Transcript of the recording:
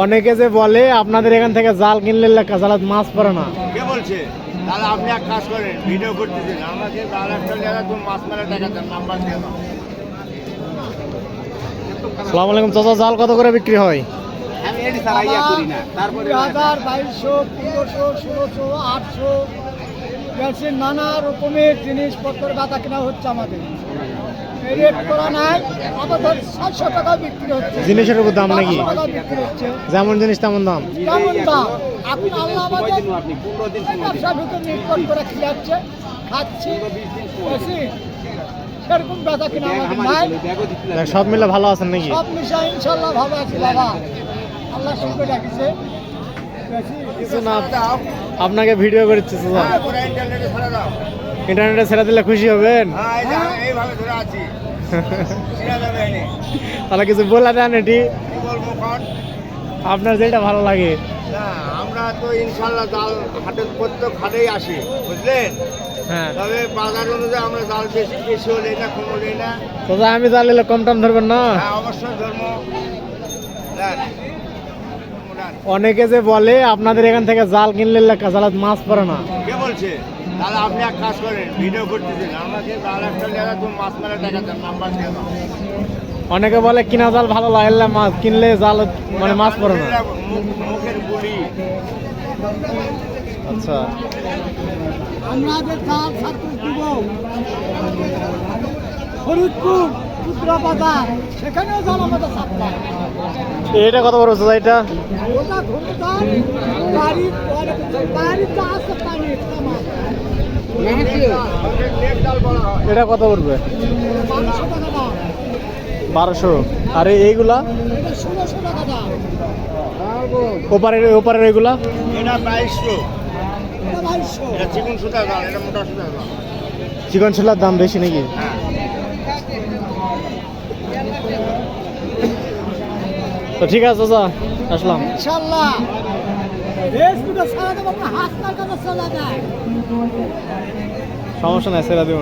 অনেকে যে বলে আপনাদের এখান থেকে জাল কিনলে জালাত মাছ পড়ে না। কে বলছে? তাহলে আপনি এক কাজ করেন, ভিডিও করতেছেন, আমাকে জাল একটা জায়গা তুমি মাছ মারা টাকা দেন, নাম্বার দিয়ে দাও। আসসালামু আলাইকুম চাচা, জাল কত করে বিক্রি হয়? আমি এটি সারাইয়া করি না, তারপরে 2000, 2200, 1500, 1600, 800 গ্যাসের নানা রকমের জিনিসপত্র গাঁদা কেনা হচ্ছে আমাদের। এই রেট করা নাই, আমাদের 700 টাকা বিক্রি হচ্ছে। জিনিসের উপর দাম নাকি? 500 টাকা বিক্রি হচ্ছে। যেমন জিনিস তেমন দাম। কেমন দাম? আপনি আল্লাহ আমাদের ব্যবসার ভিতর নির্ভর করে খেয়াচ্ছে, খাচ্ছি, বেশি সেরকম বেচা কিনা আমাদের নাই। সব মিলে ভালো আছেন নাকি? সব মিশাই ইনশাল্লাহ ভালো আছি বাবা, আল্লাহ শুক্র রাখিছে। কিছু না, আপনাকে ভিডিও করছে চাচা। পুরো ইন্টারনেটে ছাড়া দাও। ইন্টারনেটে ছেড়ে দিলে খুশি হবেন? হ্যাঁ, এই যে আমি এইভাবে ধরে আছি, ছিঁড়া যাবে এনে। তাহলে কিছু বলে দেন, এটি কি বলবো কন? আপনার যেটা ভালো লাগে। না, আমরা তো ইনশাল্লাহ জাল হাটের প্রত্যেক হাটেই আসি, বুঝলেন? হ্যাঁ তবে বাজার অনুযায়ী আমরা জাল বেশি হলে না, কম হলে না। চাচা আমি জাল নিলে কম টাম ধরবেন না? হ্যাঁ, অবশ্যই ধর্ম। অনেকে যে বলে আপনাদের এখান থেকে জাল কিনলে জালাত মাছ পড়ে না। কে বলছে? তাহলে আপনি এক কাজ করেন, ভিডিও করতেছেন, আমাকে জাল একটা জায়গা তুমি মাছ মারা টাকা দেন, নাম্বার দিয়ে দাও। অনেকে বলে কিনা জাল ভালো লাগলে মাছ কিনলে জাল মানে মাছ পড়ে না। মুখের বুলি। আচ্ছা, আমরা যে চাল ছাত্র দিব ফরিদপুর কুতরা বাজার, সেখানেও জাল আমাদের সাপ্লাই। এটা কত বড় চাচা? এটা ওটা ঘুমতাম বাড়ির যা আছে পানি এটা কত পড়বে? 1200 টাকা দাম, 1200। আর এইগুলা এটা 1600 টাকা দাম, ওপারের এগুলা? এটা 2200। এটা 2200। এটা চিকন সুতা জাল, এটা মোটা সুতা জাল। চিকন ছোলার দাম বেশি নাকি? হ্যাঁ। তো ঠিক আছে চাচা, আসলাম। ইনশাআল্লাহ ফেসবুকে ছাড়া দেবো, আপনার হাত কার কাছে চলে যায়। সমস্যা নাই, সেরা দিব।